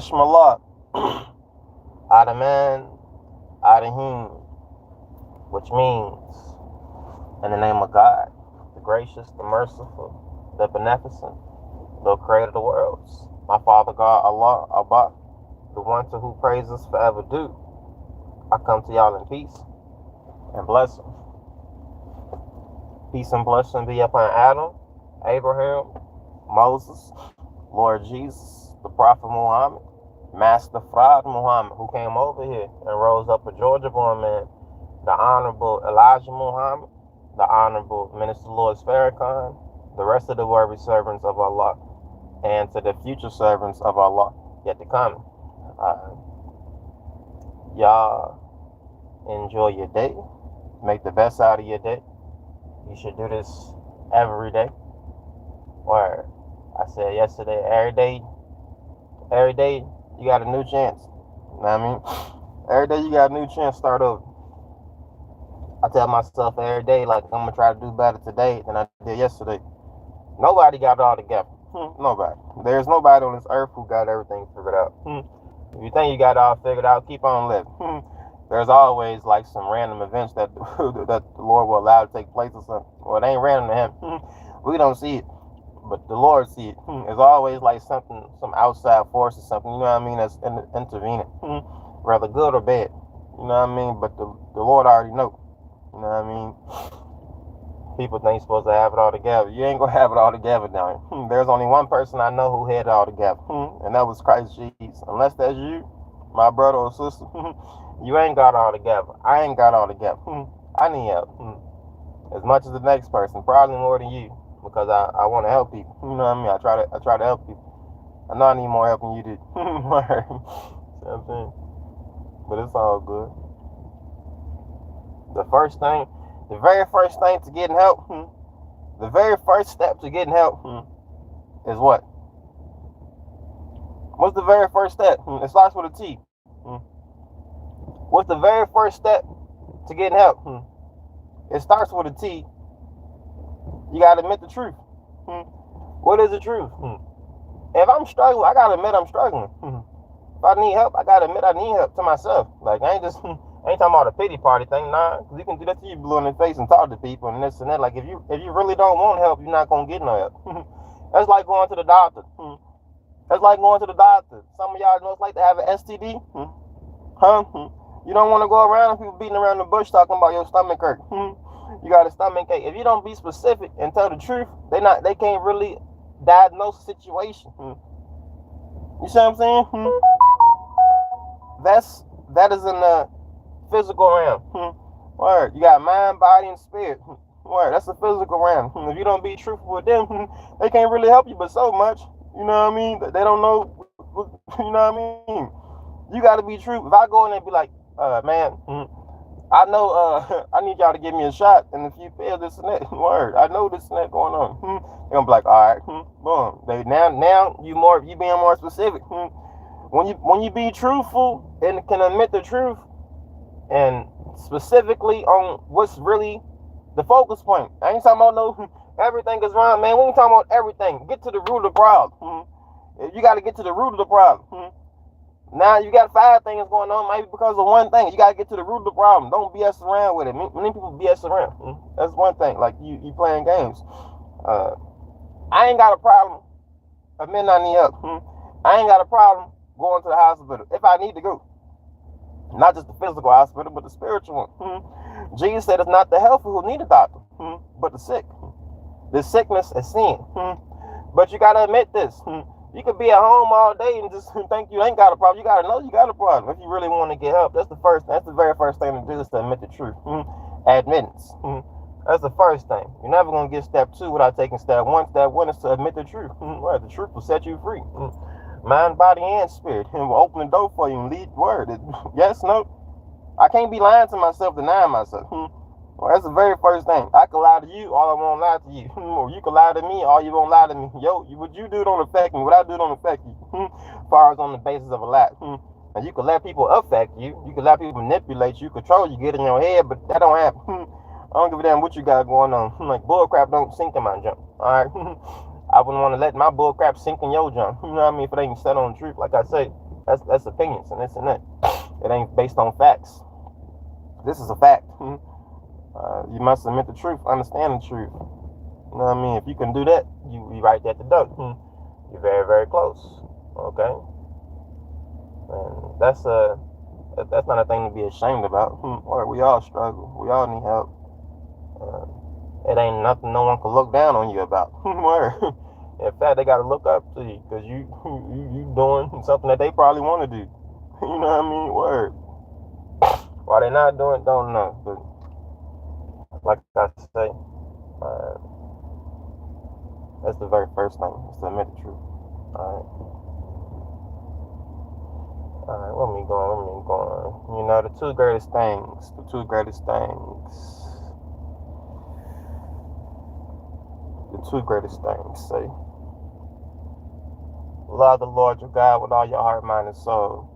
Bismillah. Adaman, Adahim, which means, in the name of God, the gracious, the merciful, the beneficent, the creator of the worlds. My Father God, Allah, Abba, the one to whom praises forever due. I come to y'all in peace and blessing. Peace and blessing be upon Adam, Abraham, Moses, Lord Jesus, the Prophet Muhammad, Master Fraud Muhammad, who came over here and rose up a Georgia-born man, the Honorable Elijah Muhammad, the Honorable Minister Louis Farrakhan, the rest of the worthy servants of Allah, and to the future servants of Allah yet to come. Y'all enjoy your day. Make the best out of your day. You should do this every day. Word. I said yesterday, every day you got a new chance. You know what I mean? Every day you got a new chance to start over. I tell myself every day, like, I'm going to try to do better today than I did yesterday. Nobody got it all together. Nobody. There's nobody on this earth who got everything figured out. If you think you got it all figured out, keep on living. There's always like some random events that that the Lord will allow to take place or something. Well, it ain't random to him. We don't see it, but the Lord see it. It's always like something, some outside force or something, you know what I mean, that's intervening, whether good or bad. You know what I mean? But the Lord already know. You know what I mean? People think you're supposed to have it all together. You ain't gonna have it all together now. There's only one person I know who had it all together, and that was Christ Jesus. Unless that's you, my brother or sister, you ain't got it all together. I ain't got it all together. I need help as much as the next person, probably more than you, because I want to help people. You know what I mean? I try to help people. I know I need more help than you do. You know what I'm saying? But it's all good. The very first thing to getting help, the very first step to getting help is what? What's the very first step? It starts with a T. What's the very first step to getting help? It starts with a T. You got to admit the truth. What is the truth? If I'm struggling, I got to admit I'm struggling. If I need help, I got to admit I need help to myself. Like, I ain't talking about a pity party thing, nah. Because you can do that to you, blue in the face and talk to people and this and that. Like, if you really don't want help, you're not going to get no help. That's like going to the doctor. That's like going to the doctor. Some of y'all know it's like to have an STD. You don't want to go around people beating around the bush talking about your stomach hurt. You got a stomach ache. If you don't be specific and tell the truth, they can't really diagnose the situation. You see what I'm saying? That is in the physical realm. Word. You got mind, body, and spirit. Word. That's the physical realm. If you don't be truthful with them, they can't really help you but so much. You know what I mean? They don't know. You know what I mean? You got to be true. If I go in there and be like, man, I know I need y'all to give me a shot and if you feel this and that. Word. I know this and that going on. They're gonna be like, all right, boom. Now you being more specific. When you be truthful and can admit the truth and specifically on what's really the focus point. I ain't talking about no everything is wrong, man. We ain't talking about everything. Get to the root of the problem. You got to get to the root of the problem. Now you got 5 things going on, maybe because of one thing. You got to get to the root of the problem. Don't BS around with it. Many people BS around. That's one thing. Like you playing games. I ain't got a problem admitting I need help. I ain't got a problem going to the hospital if I need to go. Not just the physical hospital, but the spiritual one. Jesus said it's not the healthy who need a doctor, but the sick. The sickness is sin. But you got to admit this. You could be at home all day and just think you ain't got a problem. You got to know you got a problem. If you really want to get help, that's the very first thing to do is to admit the truth. Admittance. That's the first thing. You're never going to get step 2 without taking step 1. Step 1 is to admit the truth. Well, the truth will set you free. Mind, body, and spirit. And will open the door for you and lead word. Yes, no. I can't be lying to myself, denying myself. Well, that's the very first thing. I can lie to you, all I won't lie to you. Or you can lie to me, all you won't lie to me. Yo, what you do don't affect me. What I do don't affect you. As far as on the basis of a lie. And you can let people affect you. You can let people manipulate you, control you, get in your head, but that don't happen. I don't give a damn what you got going on. Like, bullcrap don't sink in my junk. Alright? I wouldn't want to let my bullcrap sink in your junk. You know what I mean? If it ain't set on the truth, like I say. That's opinions and this and that. It ain't based on facts. This is a fact. You must admit the truth, understand the truth. You know what I mean? If you can do that, you right there at the duck. You're very, very close. Okay? And that's not a thing to be ashamed about. Or we all struggle. We all need help. It ain't nothing no one can look down on you about. In fact, they gotta look up to you because you doing something that they probably want to do. You know what I mean? Word. Why they not doing, don't know. But like I say, that's the very first thing, is to admit the truth. Alright, where me going? You know, the two greatest things say, love the Lord your God with all your heart, mind, and soul.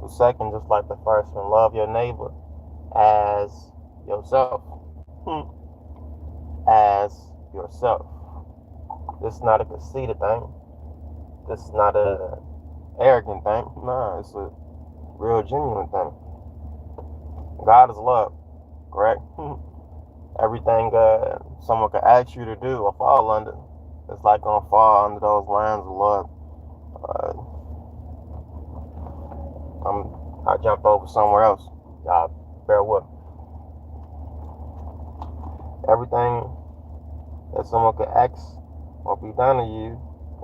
The second, just like the first one, love your neighbor as yourself. As yourself. This is not a conceited thing. This is not a arrogant thing. No, it's a real genuine thing. God is love, correct? Everything someone can ask you to do or fall under, it's like gonna fall under those lines of love. I jump over somewhere else. Y'all bear with me. Everything that someone could ask or be done to you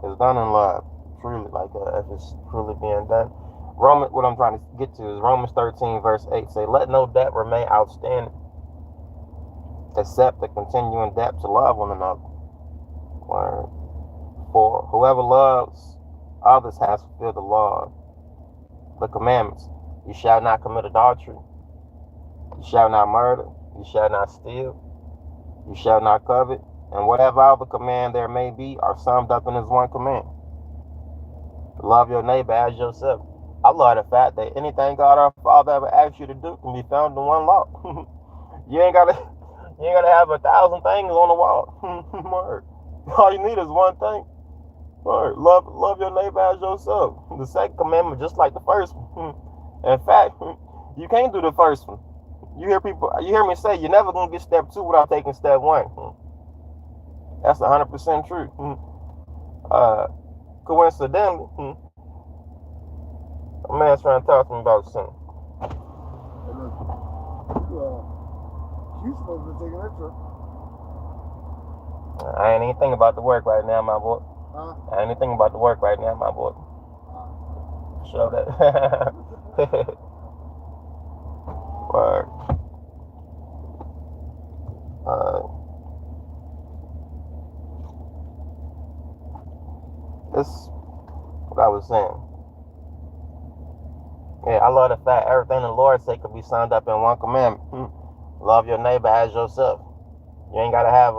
is done in love. Truly, like if it's truly being done. What I'm trying to get to is Romans 13 verse 8 say, let no debt remain outstanding except the continuing debt to love one another. For whoever loves others has fulfilled the law, the commandments. You shall not commit adultery. You shall not murder. You shall not steal. You shall not covet. And whatever other command there may be are summed up in this one command. Love your neighbor as yourself. I love the fact that anything God our Father ever asks you to do can be found in one law. You ain't gotta have 1,000 things on the wall. Word. All you need is one thing. Word. Love your neighbor as yourself. The second commandment, just like the first one. In fact, you can't do the first one. You hear me say, you're never gonna get step 2 without taking step 1. That's 100% true. Coincidentally, a man's trying to talk to me about something. You supposed to be taking that trip. I ain't even thinking about the work right now, my boy. I ain't even thinking about the work right now, my boy. Show that. Word. This is what I was saying. Yeah, I love the fact everything the Lord said could be summed up in one commandment. Love your neighbor as yourself. You ain't gotta have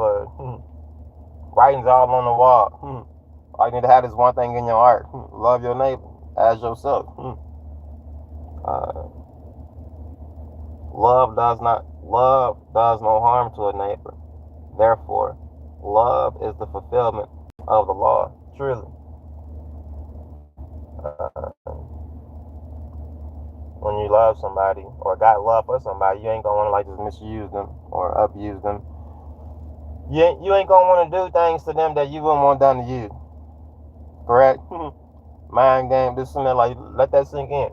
writings all on the wall. All you need to have is one thing in your heart. Love your neighbor as yourself. Love does no harm to a neighbor. Therefore, love is the fulfillment of the law. Truly. When you love somebody or got love for somebody, you ain't gonna want to like just misuse them or abuse them. You ain't gonna want to do things to them that you wouldn't want done to you. Correct? Mind game, this and that, like let that sink in.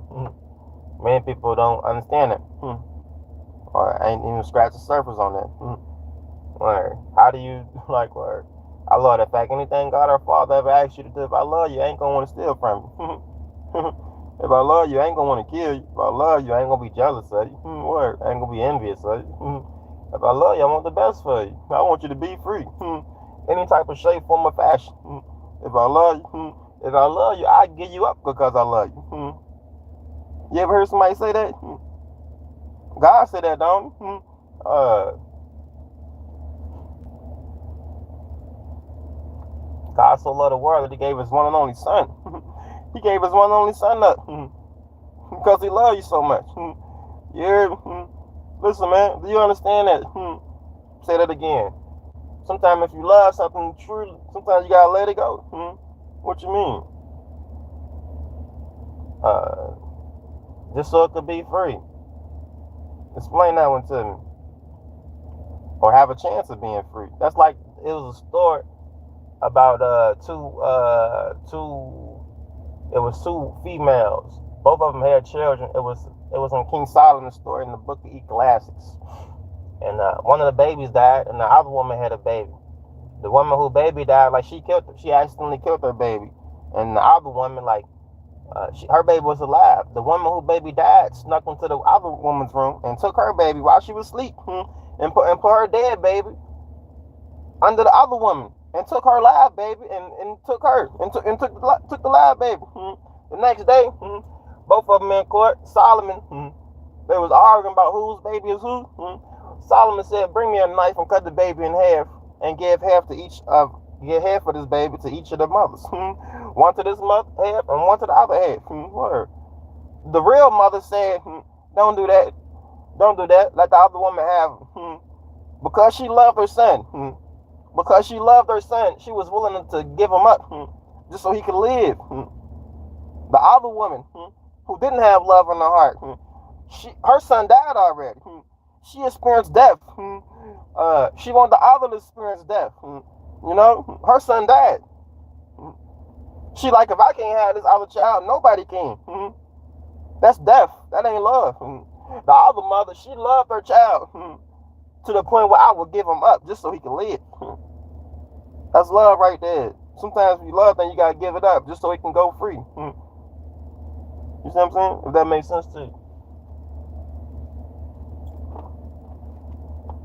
Many people don't understand it. Or ain't even scratch the surface on that. Word. How do you like word? I love the fact anything God our Father ever asks you to do, if I love you, I ain't gonna want to steal from you. If I love you, I ain't gonna want to kill you. If I love you, I ain't gonna be jealous of you. Word. I ain't gonna be envious of you. If I love you, I want the best for you. I want you to be free. Any type of shape, form, or fashion. If I love you, I give you up because I love you. You ever heard somebody say that? God said that, don't he? God so loved the world that he gave his one and only son. He gave his one and only son up because he loved you so much. You hear? Listen, man, do you understand that? Say that again. Sometimes if you love something truly, sometimes you gotta let it go. What you mean? uh, just so it could be free. Explain that one to me, or have a chance of being free. That's like it was a story about two. It was two females. Both of them had children. It was in King Solomon's story in the Book of Ecclesiastes. And one of the babies died, and the other woman had a baby. The woman who baby died, like she killed her. She accidentally killed her baby, and the other woman, like her baby was alive. The woman who baby died snuck into the other woman's room and took her baby while she was asleep, and put her dead baby under the other woman, and took her live baby, and took her and took the live baby. The next day, both of them in court. Solomon, they was arguing about whose baby is who. Solomon said, "Bring me a knife and cut the baby in half, and give half of this baby to each of the mothers. One to this mother half and one to the other half." Word. The real mother said, "Don't do that. Don't do that. Let the other woman have him." Because she loved her son. Because she loved her son, she was willing to give him up just so he could live. The other woman, who didn't have love in her heart, her son died already. She experienced death. She wanted the other to experience death. Her son died. She like, if I can't have this other child, nobody can. That's death. That ain't love. The other mother, she loved her child to the point where I would give him up just so he can live. That's love right there. Sometimes when you love, then you gotta give it up just so he can go free. You see what I'm saying? If that makes sense to you.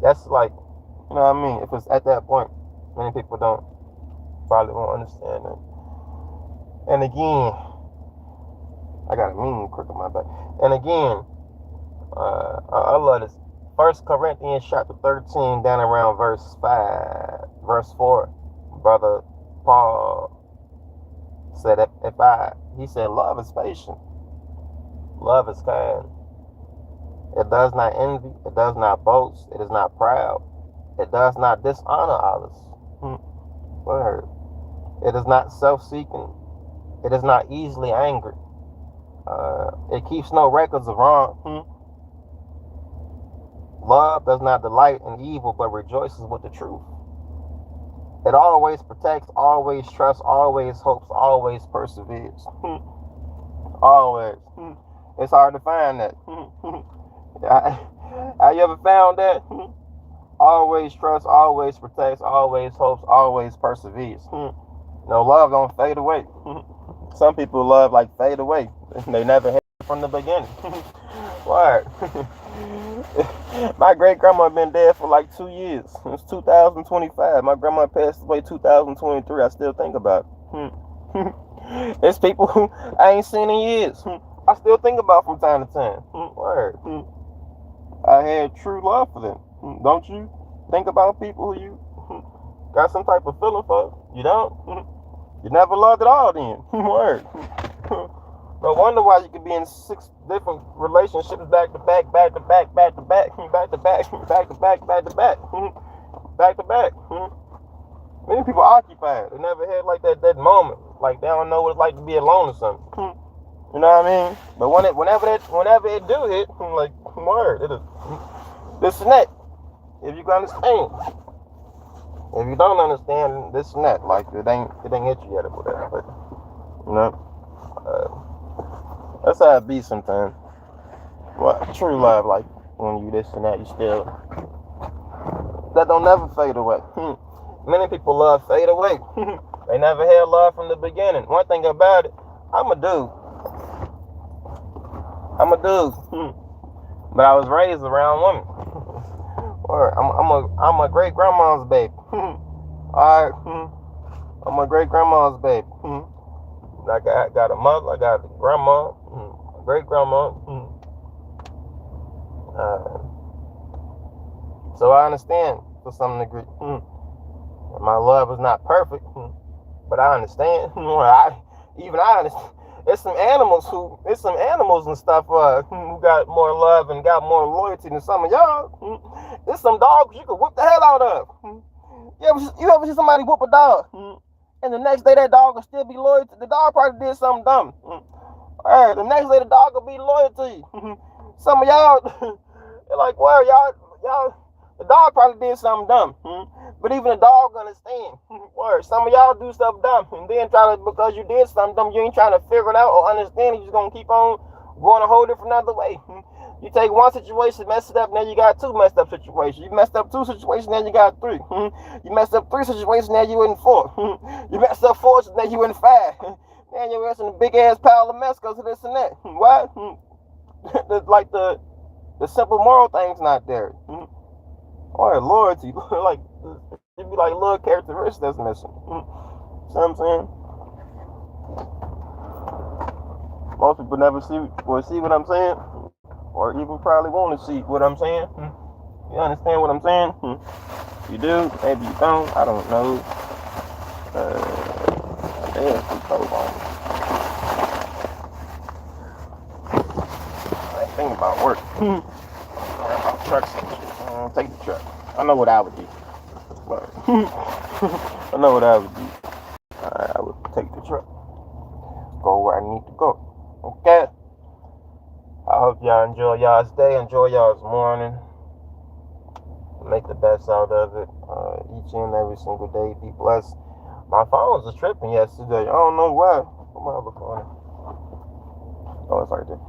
That's like, you know what I mean? If it's at that point, many people probably won't understand it. And again, I got a mean crick in my back. And again, I love this. 1 Corinthians chapter 13, down around verse 4, Brother Paul said, he said, love is patient. Love is kind. It does not envy. It does not boast. It is not proud. It does not dishonor others. Word. It is not self-seeking. It is not easily angered. It keeps no records of wrong. Love does not delight in evil, but rejoices with the truth. It always protects, always trusts, always hopes, always perseveres. Always. It's hard to find that. Have you ever found that? Always trusts, always protects, always hopes, always perseveres. Love don't fade away. Some people love like fade away. They never had it from the beginning. What? My great grandma been dead for like 2 years. It's 2025. My grandma passed away 2023. I still think about it. It's people who I ain't seen in years. I still think about from time to time. Word. I had true love for them. Don't you think about people who you got some type of feeling for? You don't? You never loved at all then. Word. No wonder why you could be in 6 different relationships back to back, back to back, back to back, back to back, back to back, back to back, back to back. Many people occupied. They never had like that moment. Like they don't know what it's like to be alone or something. You know what I mean? But whenever it do hit, like word, it is this and that. If you can understand. If you don't understand this and that, like it ain't hit you yet or whatever. But that's how it be sometimes. Well, true love, like when you this and that, you still that don't never fade away. Many people love fade away. They never had love from the beginning. One thing about it, I'm a dude. But I was raised around women. Or I'm a great grandma's baby. Alright. I'm a great grandma's baby. I got a mother, I got a grandma, a great grandma. So I understand to some degree. My love is not perfect, but I understand. I understand. There's some animals and stuff who got more love and got more loyalty than some of y'all. There's some dogs you could whoop the hell out of. You ever see somebody whoop a dog? And the next day that dog will still be loyal to the dog. Probably did something dumb. Word, the next day the dog will be loyal to you. Some of y'all, they're like, word, y'all, the dog probably did something dumb. But even the dog understand. Word, some of y'all do stuff dumb, and then try to, because you did something dumb, you ain't trying to figure it out or understand it, you just gonna keep on going a whole different other way. You take one situation, mess it up, now you got two messed up situations. You messed up two situations, now you got three. You messed up three situations, now you in four. You messed up four, now you in five. Now you're in a big ass pile of mess because of this and that. What? Like the simple moral things not there. Or loyalty, like it be like little characteristics that's missing. See what I'm saying? Most people never see what I'm saying, or even probably want to see what I'm saying. You understand what I'm saying? You do, maybe you don't. I don't know. Damn, some cold on me. I ain't thinking about work. About trucks and shit. Take the truck. I know what I would do. But I know what I would do. I would take the truck. Go where I need to go. Okay? I hope y'all enjoy y'all's day. Enjoy y'all's morning. Make the best out of it. Each and every single day. Be blessed. My phone was tripping yesterday. I don't know why. Where my other phone? Oh, it's right there.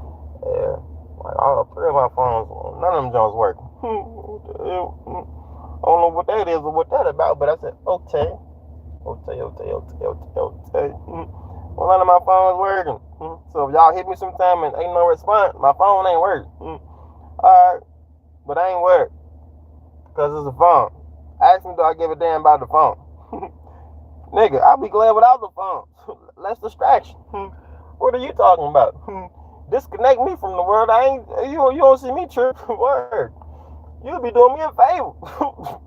Yeah. Like all three of my phones, none of them Jones work. What the hell? I don't know what that is or what that about, but I said, okay. Well, none of my phones working. So if y'all hit me sometime and ain't no response, my phone ain't working. Alright. But I ain't worried. Because it's a phone. Ask me, do I give a damn about the phone? Nigga, I'll be glad without the phone. Less distraction. What are you talking about? Disconnect me from the world. You don't see me trip. Word. You'll be doing me a favor.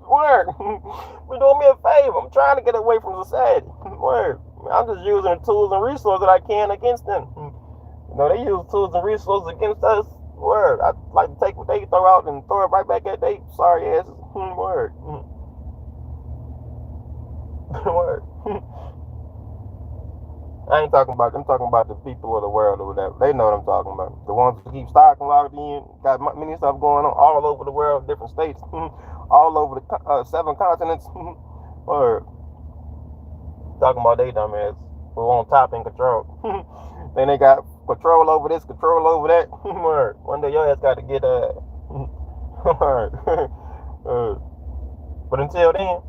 Word. Be doing me a favor. I'm trying to get away from society. Word. I'm just using the tools and resources that I can against them. You know, they use tools and resources against us. Word. I like to take what they throw out and throw it right back at they sorry asses. Word. Word. I'm talking about the people of the world or whatever. They know what I'm talking about. The ones who keep stock and locked in, got many stuff going on all over the world, different states, all over the 7 continents. Or talking about they dumbass who on top in control. Then they got control over this, control over that. One day your ass got to get but until then,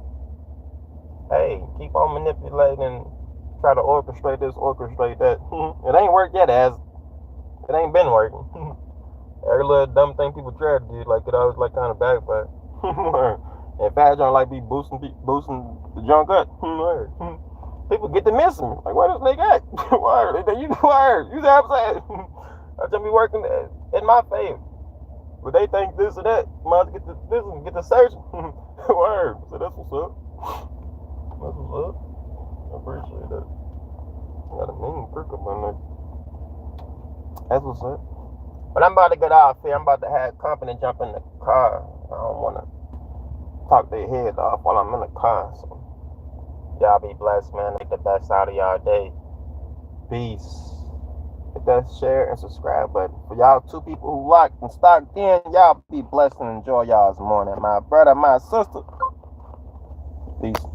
hey, keep on manipulating. Try to orchestrate this, orchestrate that. It ain't worked yet, as it ain't been working. Every little dumb thing people try to do, like it always like kind of backfire. In fact, don't like be boosting the junk up. People get to missing me. Like, where this nigga at? Word, you word. You see what I'm saying? I just be working in my favor. But they think this or that. Might get to this and get to searching. Word. So that's what's up. That's what's up. I appreciate that. Got a mean prick up on there. That's what's up. But I'm about to get off here. I'm about to have company jump in the car. I don't want to talk their head off while I'm in the car. So y'all be blessed, man. Make the best out of y'all day. Peace. Hit that share and subscribe button. For y'all 2 people who locked and stocked in, y'all be blessed and enjoy y'all's morning. My brother, my sister. Peace.